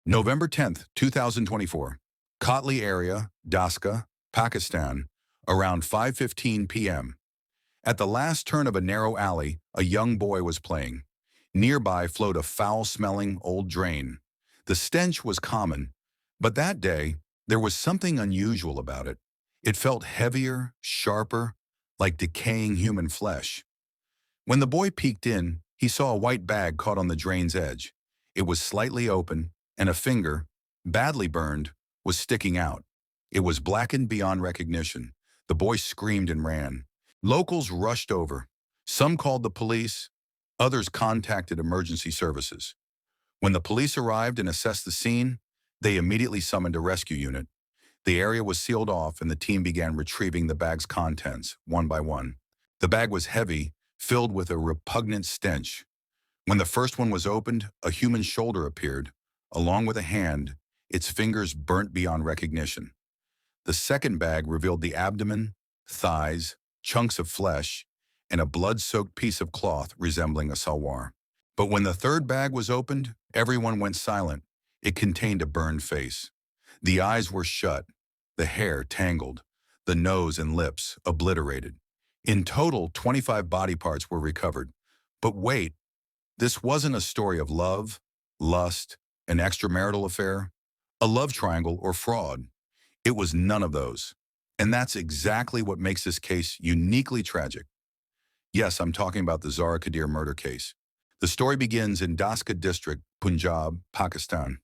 November 10th, 2024. Kotli area, Daska, Pakistan, around 5:15 p.m. At the last turn of a narrow alley, a young boy was playing. Nearby flowed a foul-smelling old drain. The stench was common, but that day, there was something unusual about it. It felt heavier, sharper, like decaying human flesh. When the boy peeked in, he saw a white bag caught on the drain's edge. It was slightly open, and a finger, badly burned, was sticking out. It was blackened beyond recognition. The boy screamed and ran. Locals rushed over. Some called the police. Others contacted emergency services. When the police arrived and assessed the scene, they immediately summoned a rescue unit. The area was sealed off and the team began retrieving the bag's contents, one by one. The bag was heavy, filled with a repugnant stench. When the first one was opened, a human shoulder appeared, along with a hand, its fingers burnt beyond recognition. The second bag revealed the abdomen, thighs, chunks of flesh, and a blood-soaked piece of cloth resembling a salwar. But when the third bag was opened, everyone went silent. It contained a burned face. The eyes were shut, the hair tangled, the nose and lips obliterated. In total, 25 body parts were recovered. But wait, this wasn't a story of love, lust, an extramarital affair, a love triangle, or fraud. It was none of those. And that's exactly what makes this case uniquely tragic. Yes, I'm talking about the Zara Qadeer murder case. The story begins in Daska district, Punjab, Pakistan.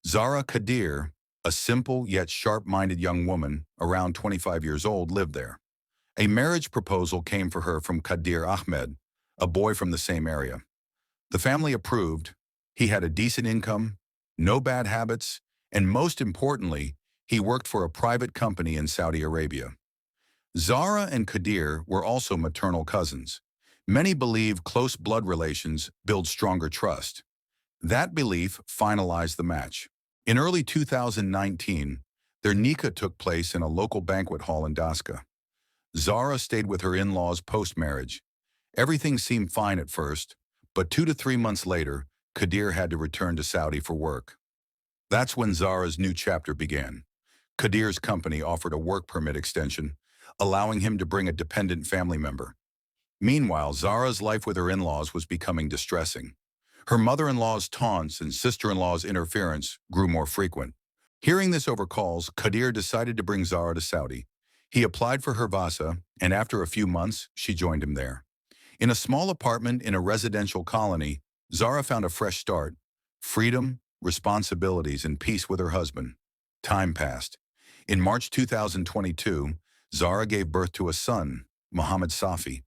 Zara Qadeer, a simple yet sharp-minded young woman, around 25 years old, lived there. A marriage proposal came for her from Qadeer Ahmed, a boy from the same area. The family approved. He had a decent income, no bad habits, and most importantly, he worked for a private company in Saudi Arabia. Zara and Qadeer were also maternal cousins. Many believe close blood relations build stronger trust. That belief finalized the match. In early 2019, their nikah took place in a local banquet hall in Daska. Zara stayed with her in-laws post-marriage. Everything seemed fine at first, but 2 to 3 months later, Qadeer had to return to Saudi for work. That's when Zara's new chapter began. Qadeer's company offered a work permit extension, allowing him to bring a dependent family member. Meanwhile, Zara's life with her in-laws was becoming distressing. Her mother-in-law's taunts and sister-in-law's interference grew more frequent. Hearing this over calls, Qadeer decided to bring Zara to Saudi. He applied for her visa, and after a few months, she joined him there. In a small apartment in a residential colony, Zara found a fresh start: freedom, responsibilities, and peace with her husband. Time passed. In March 2022, Zara gave birth to a son, Mohammed Safi.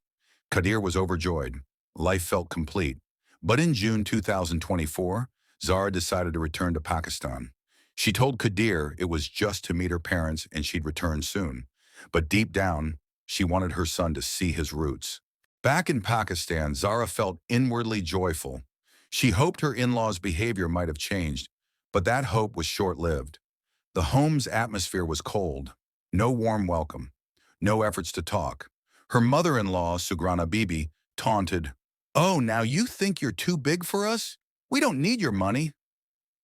Qadeer was overjoyed. Life felt complete. But in June 2024, Zara decided to return to Pakistan. She told Qadeer it was just to meet her parents and she'd return soon. But deep down, she wanted her son to see his roots. Back in Pakistan, Zara felt inwardly joyful. She hoped her in-laws' behavior might have changed, but that hope was short-lived. The home's atmosphere was cold. No warm welcome. No efforts to talk. Her mother-in-law, Sugrana Bibi, taunted, "Oh, now you think you're too big for us? We don't need your money."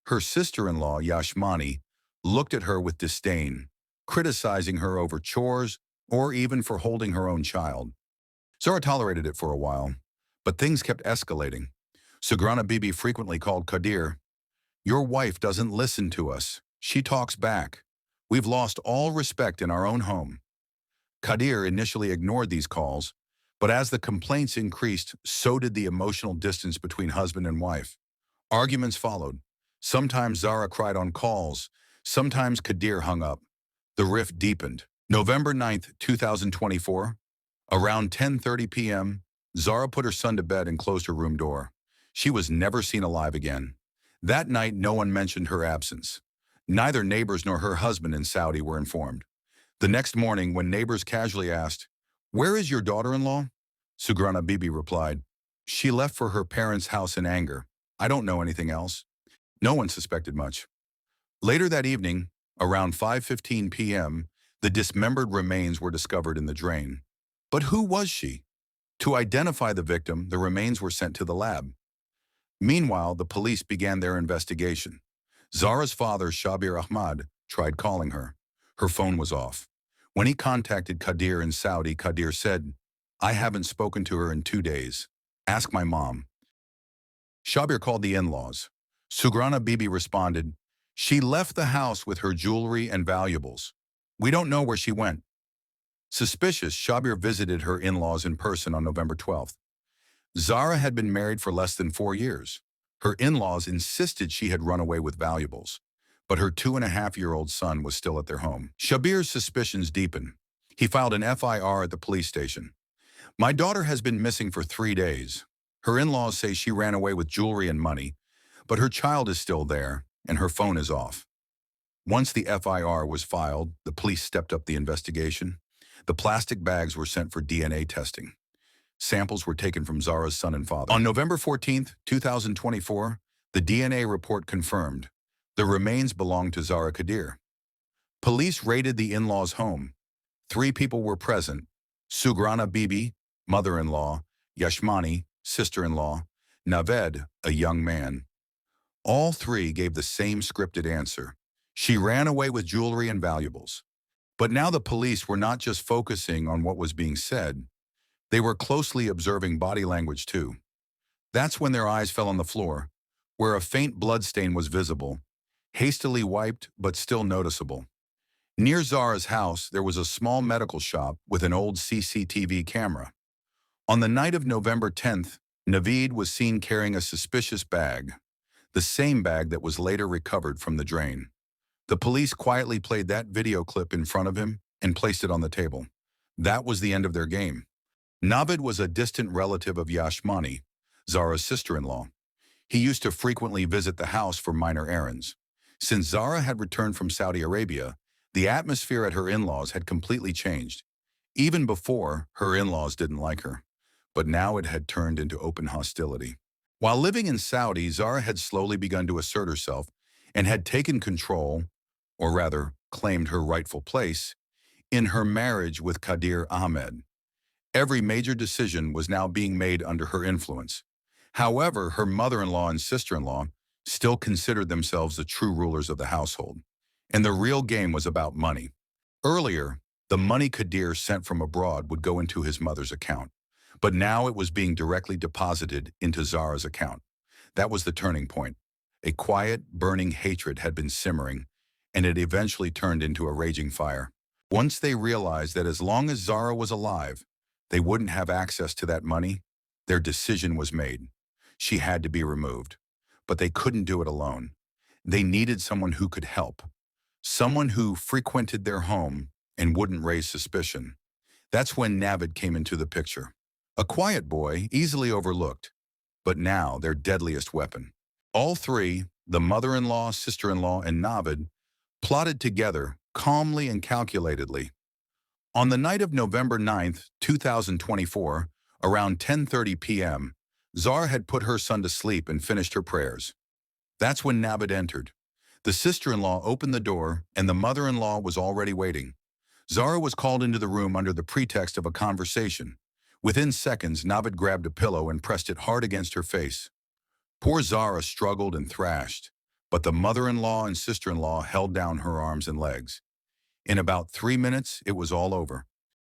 Her sister-in-law, Yashmani, looked at her with disdain, criticizing her over chores or even for holding her own child. Zara tolerated it for a while, but things kept escalating. Sugrana Bibi frequently called Qadeer, "Your wife doesn't listen to us. She talks back. We've lost all respect in our own home." Qadeer initially ignored these calls, but as the complaints increased, so did the emotional distance between husband and wife. Arguments followed. Sometimes Zara cried on calls. Sometimes Qadeer hung up. The rift deepened. November 9th, 2024. Around 10:30 p.m., Zara put her son to bed and closed her room door. She was never seen alive again. That night, no one mentioned her absence. Neither neighbors nor her husband in Saudi were informed. The next morning, when neighbors casually asked, "Where is your daughter-in-law?" Sugrana Bibi replied, "She left for her parents' house in anger. I don't know anything else." No one suspected much. Later that evening, around 5:15 p.m., the dismembered remains were discovered in the drain. But who was she? To identify the victim, the remains were sent to the lab. Meanwhile, the police began their investigation. Zara's father, Shabir Ahmad, tried calling her. Her phone was off. When he contacted Qadeer in Saudi, Qadeer said, "I haven't spoken to her in 2 days. Ask my mom." Shabir called the in-laws. Sugrana Bibi responded, "She left the house with her jewelry and valuables. We don't know where she went." Suspicious, Shabir visited her in-laws in person on November 12th. Zara had been married for less than 4 years. Her in-laws insisted she had run away with valuables, but her 2.5-year-old son was still at their home. Shabir's suspicions deepened. He filed an FIR at the police station. "My daughter has been missing for 3 days. Her in-laws say she ran away with jewelry and money, but her child is still there and her phone is off." Once the FIR was filed, the police stepped up the investigation. The plastic bags were sent for DNA testing. Samples were taken from Zara's son and father. On November 14th, 2024, the DNA report confirmed the remains belonged to Zara Qadeer. Police raided the in-laws' home. 3 people were present: Sugrana Bibi, mother-in-law; Yashmani, sister-in-law; Naved, a young man. All 3 gave the same scripted answer: she ran away with jewelry and valuables. But now the police were not just focusing on what was being said. They were closely observing body language too. That's when their eyes fell on the floor, where a faint blood stain was visible, hastily wiped but still noticeable. Near Zara's house, there was a small medical shop with an old CCTV camera. On the night of November 10th, Naveed was seen carrying a suspicious bag, the same bag that was later recovered from the drain. The police quietly played that video clip in front of him and placed it on the table. That was the end of their game. Navid was a distant relative of Yashmani, Zara's sister-in-law. He used to frequently visit the house for minor errands. Since Zara had returned from Saudi Arabia, the atmosphere at her in-laws had completely changed. Even before, her in-laws didn't like her, but now it had turned into open hostility. While living in Saudi, Zara had slowly begun to assert herself and had taken control, or rather, claimed her rightful place, in her marriage with Qadeer Ahmed. Every major decision was now being made under her influence. However, her mother-in-law and sister-in-law still considered themselves the true rulers of the household, and the real game was about money. Earlier, the money Qadeer sent from abroad would go into his mother's account, but now it was being directly deposited into Zara's account. That was the turning point. A quiet, burning hatred had been simmering, and it eventually turned into a raging fire. Once they realized that as long as Zara was alive, they wouldn't have access to that money, their decision was made. She had to be removed. But they couldn't do it alone. They needed someone who could help. Someone who frequented their home and wouldn't raise suspicion. That's when Navid came into the picture. A quiet boy, easily overlooked, but now their deadliest weapon. All 3, the mother-in-law, sister-in-law, and Navid, plotted together calmly and calculatedly. On the night of November 9th, 2024, around 10:30 p.m., Zara had put her son to sleep and finished her prayers. That's when Navid entered. The sister-in-law opened the door, and the mother-in-law was already waiting. Zara was called into the room under the pretext of a conversation. Within seconds, Navid grabbed a pillow and pressed it hard against her face. Poor Zara struggled and thrashed, but the mother-in-law and sister-in-law held down her arms and legs. In about 3 minutes, it was all over.